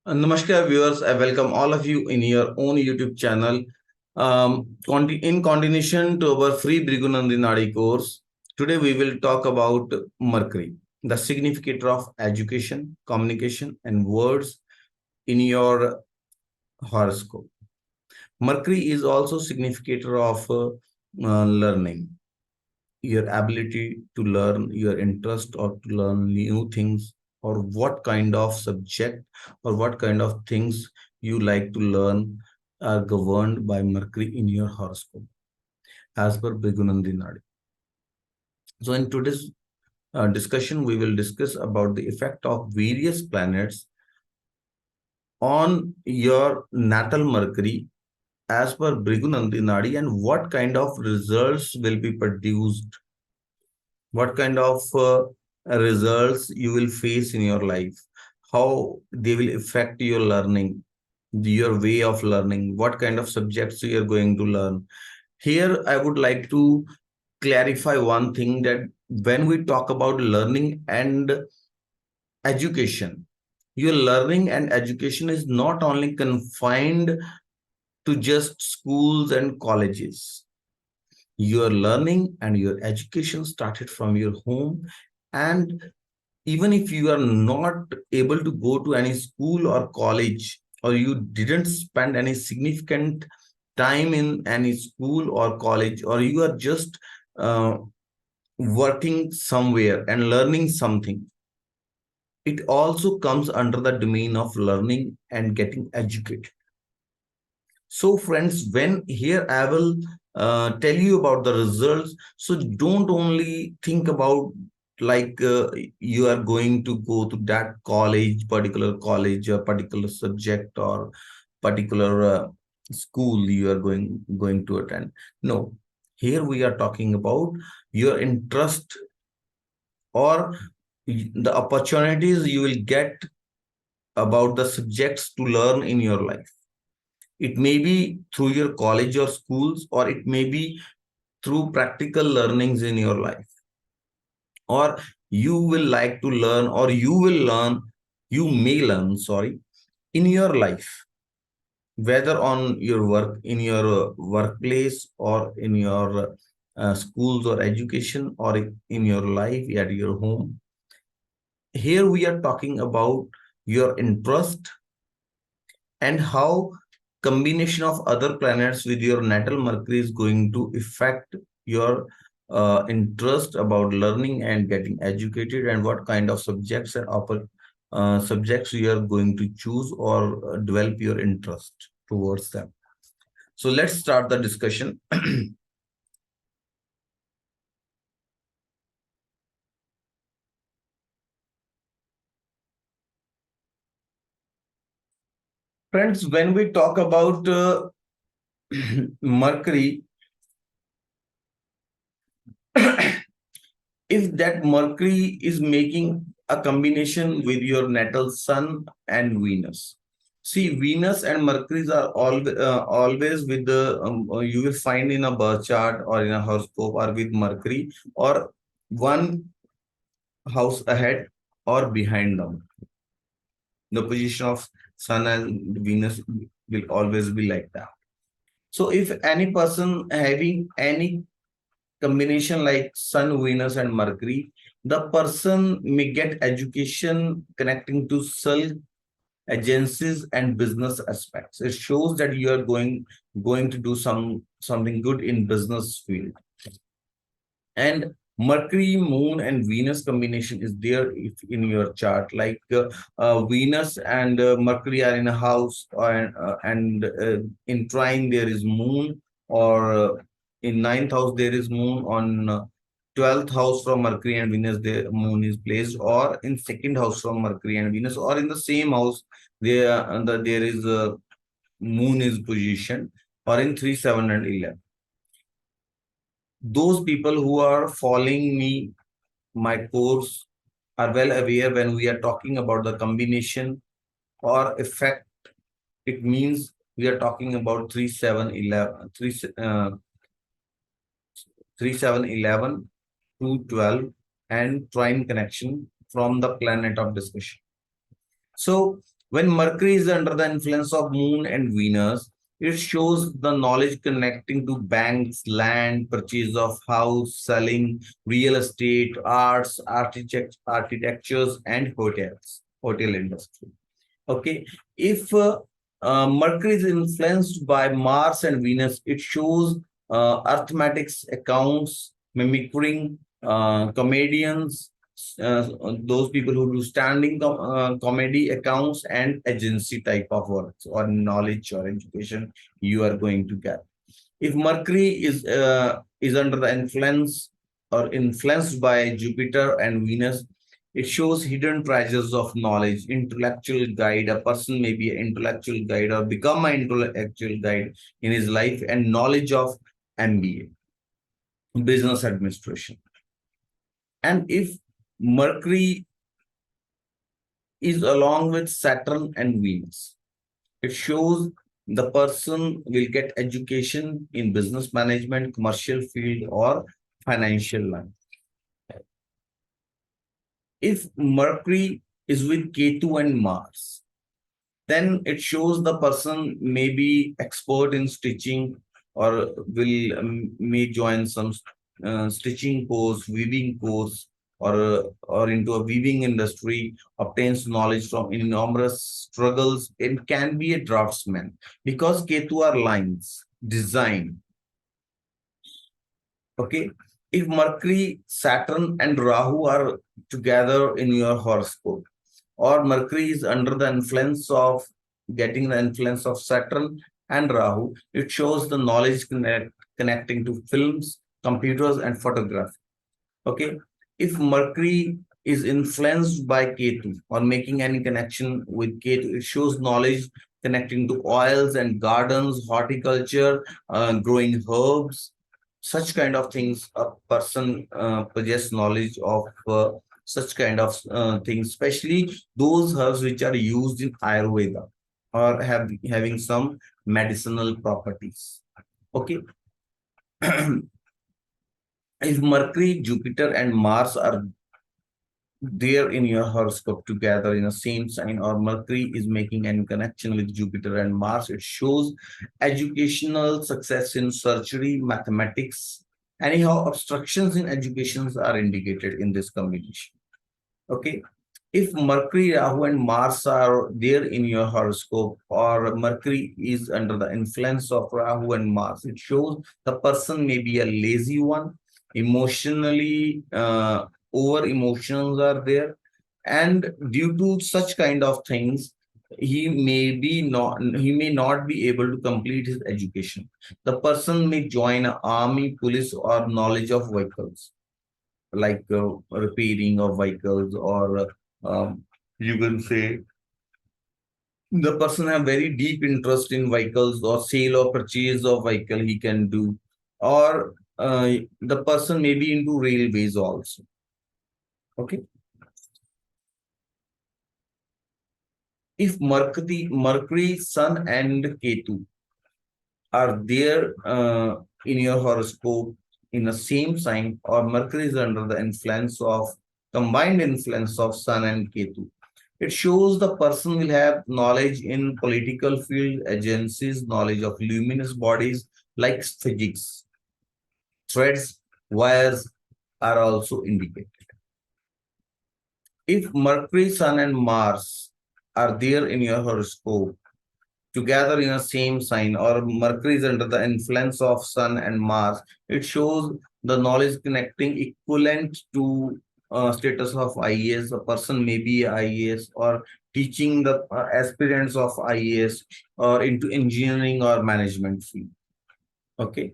Namaskar viewers, I welcome all of you in your own YouTube channel. In continuation to our free Bhrigu Nandi Nadi course, today we will talk about Mercury, the significator of education, communication and words in your horoscope. Mercury is also significator of learning, your ability to learn, your interest or to learn new things, or what kind of subject or what kind of things you like to learn are governed by Mercury in your horoscope as per Bhrigu Nandi Nadi. So in today's discussion, we will discuss about the effect of various planets on your natal Mercury as per Bhrigu Nandi Nadi, and what kind of results will be produced, what kind of results you will face in your life, how they will affect your learning, your way of learning, what kind of subjects you are going to learn. Here, I would like to clarify one thing, that when we talk about learning and education, your learning and education is not only confined to just schools and colleges. Your learning and your education started from your home, and even if you are not able to go to any school or college, or you didn't spend any significant time in any school or college, or you are just uh, working somewhere and learning something, it also comes under the domain of learning and getting educated. So friends, when here I will tell you about the results, so don't only think about like you are going to go to that college, particular college, or particular subject, or particular school you are going to attend. No, here we are talking about your interest, or the opportunities you will get about the subjects to learn in your life. It may be through your college or schools, or it may be through practical learnings in your life, or you will like to learn, or you may learn, sorry, in your life, whether on your work, in your workplace, or in your schools or education, or in your life at your home. Here we are talking about your interest, and how combination of other planets with your natal Mercury is going to affect your interest about learning and getting educated, and what kind of subjects and subjects you are going to choose, or develop your interest towards them. So let's start the discussion. Friends, when we talk about Mercury, if that Mercury is making a combination with your natal Sun and Venus. See, Venus and Mercury are always with the, you will find in a birth chart or in a horoscope, or with Mercury, or one house ahead or behind them. The position of Sun and Venus will always be like that. So if any person having any combination like Sun, Venus, and Mercury, the person may get education connecting to self agencies and business aspects. It shows that you are going to do something good in business field. And Mercury, Moon, and Venus combination is there if in your chart. Like Venus and Mercury are in a house, and in trine there is Moon, or in ninth house there is Moon. On 12th house from Mercury and Venus, the Moon is placed, or in second house from Mercury and Venus, or in the same house there is a Moon is positioned, or in 3, 7, and 11. Those people who are following me, my course, are well aware when we are talking about the combination or effect. It means we are talking about 3, 7, 11, 3, 7, 11 to 12, and trine connection from the planet of discussion. So When Mercury is under the influence of Moon and Venus, it shows the knowledge connecting to banks, land, purchase of house, selling, real estate, arts, architectures, and hotel industry. Okay, if Mercury is influenced by Mars and Venus, it shows arithmetics, accounts, mimicking, comedians, those people who do standing comedy, accounts, and agency type of works or knowledge or education you are going to get. If Mercury is under the influence or influenced by Jupiter and Venus, it shows hidden treasures of knowledge, intellectual guide. A person may be an intellectual guide or become an intellectual guide in his life, and knowledge of MBA, business administration. And if Mercury is along with Saturn and Venus, it shows the person will get education in business management, commercial field, or financial line. If Mercury is with Ketu and Mars, then it shows the person may be expert in stitching or will may join some stitching course, weaving course, or into a weaving industry, obtains knowledge from enormous struggles, and can be a draftsman because Ketu are lines, design. Okay, if Mercury, Saturn, and Rahu are together in your horoscope, or Mercury is under the influence of getting the influence of Saturn and Rahu, it shows the knowledge connecting to films, computers, and photography. Okay, if Mercury is influenced by Ketu or making any connection with Ketu, it shows knowledge connecting to oils and gardens, horticulture, growing herbs, such kind of things. A person possess knowledge of such kind of things, especially those herbs which are used in Ayurveda or having some medicinal properties. Okay. If Mercury, Jupiter, and Mars are there in your horoscope together in the same sign, or Mercury is making any connection with Jupiter and Mars, it shows educational success in surgery, mathematics. Anyhow, obstructions in educations are indicated in this combination. Okay. If Mercury, Rahu, and Mars are there in your horoscope, or Mercury is under the influence of Rahu and Mars, it shows the person may be a lazy one, emotionally over emotions are there, and due to such kind of things, he may not be able to complete his education. The person may join an army, police, or knowledge of vehicles, like repairing of vehicles, or you can say the person have very deep interest in vehicles, or sale or purchase of vehicle he can do, or the person may be into railways also. Okay. If Mercury, Sun, and Ketu are there in your horoscope in the same sign, or Mercury is under the influence of combined influence of Sun and Ketu, it shows the person will have knowledge in political field, agencies, knowledge of luminous bodies like physics. Threads, wires are also indicated. If Mercury, Sun, and Mars are there in your horoscope together in a same sign, or Mercury is under the influence of Sun and Mars, it shows the knowledge connecting equivalent to status of IAS. A person may be IAS, or teaching the aspirants of IAS, or into engineering or management field. Okay.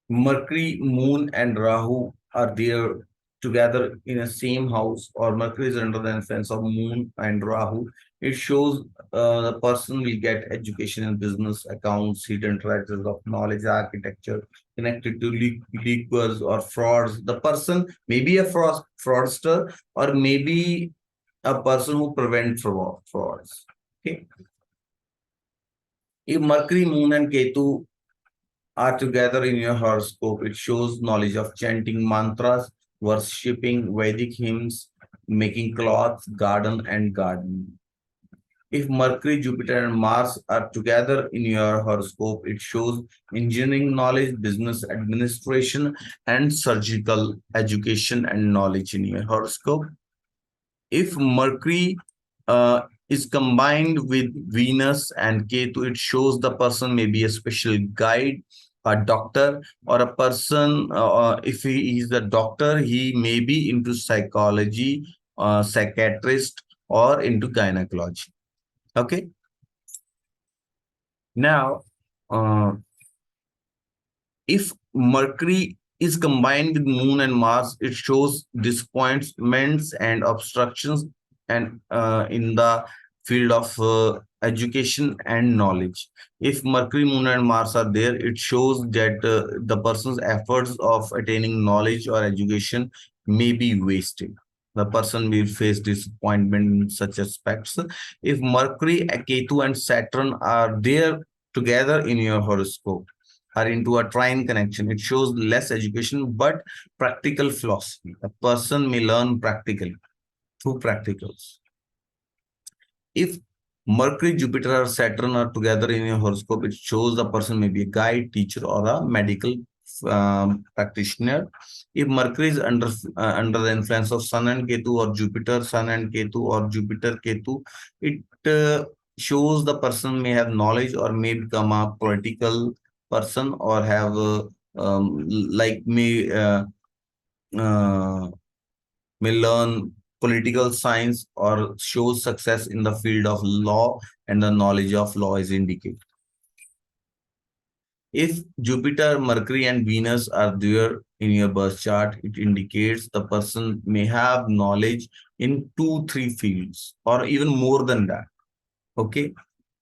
Mercury, Moon, and Rahu are there together in a same house, or Mercury is under the influence of Moon and Rahu, it shows the person will get education in business, accounts, hidden treasures of knowledge, architecture, connected to liquors or frauds. The person may be a fraudster, or maybe a person who prevents frauds. Okay. If Mercury, Moon, and Ketu are together in your horoscope, it shows knowledge of chanting mantras, worshipping Vedic hymns, making cloths, garden, and gardening. If Mercury, Jupiter, and Mars are together in your horoscope, it shows engineering knowledge, business administration, and surgical education and knowledge in your horoscope. If Mercury is combined with Venus and Ketu, it shows the person may be a special guide, a doctor, or a person. If he is a doctor, he may be into psychology, psychiatrist, or into gynecology. Okay. Now, uh, if Mercury is combined with Moon and Mars, it shows disappointments and obstructions, and in the field of education and knowledge. If Mercury, Moon, and Mars are there, it shows that the person's efforts of attaining knowledge or education may be wasted. The person will face disappointment in such aspects. If Mercury, Ketu, and Saturn are there together in your horoscope, are into a trine connection, it shows less education but practical philosophy. A person may learn practically through practicals. If Mercury, Jupiter, or Saturn are together in your horoscope, it shows the person may be a guide, teacher, or a medical practitioner. If Mercury is under the influence of Sun and Ketu, or Jupiter, Sun and Ketu, or Jupiter, Ketu, it shows the person may have knowledge or may become a political person, or have like uh, may learn political science, or shows success in the field of law, and the knowledge of law is indicated. If Jupiter, Mercury, and Venus are there in your birth chart, it indicates the person may have knowledge in 2, 3 fields, or even more than that. Okay.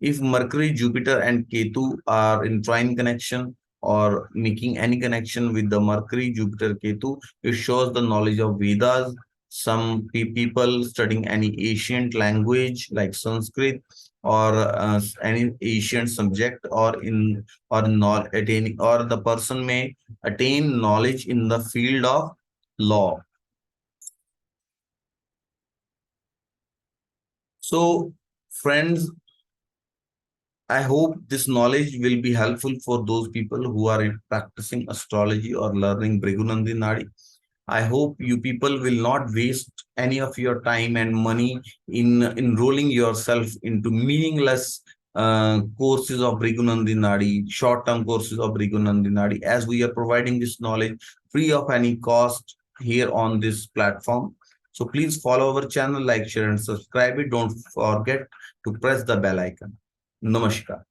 If Mercury, Jupiter, and Ketu are in trine connection, or making any connection with the Mercury, Jupiter, Ketu, it shows the knowledge of Vedas. Some people studying any ancient language like Sanskrit, or any ancient subject, or in or not attaining, or the person may attain knowledge in the field of law. So, friends, I hope this knowledge will be helpful for those people who are practicing astrology or learning Bhrigu Nandi Nadi. I hope you people will not waste any of your time and money in enrolling yourself into meaningless courses of Bhrigu Nandi Nadi, short-term courses of Bhrigu Nandi Nadi, as we are providing this knowledge free of any cost here on this platform. So please follow our channel, like, share, and subscribe it. Don't forget to press the bell icon. Namaskar.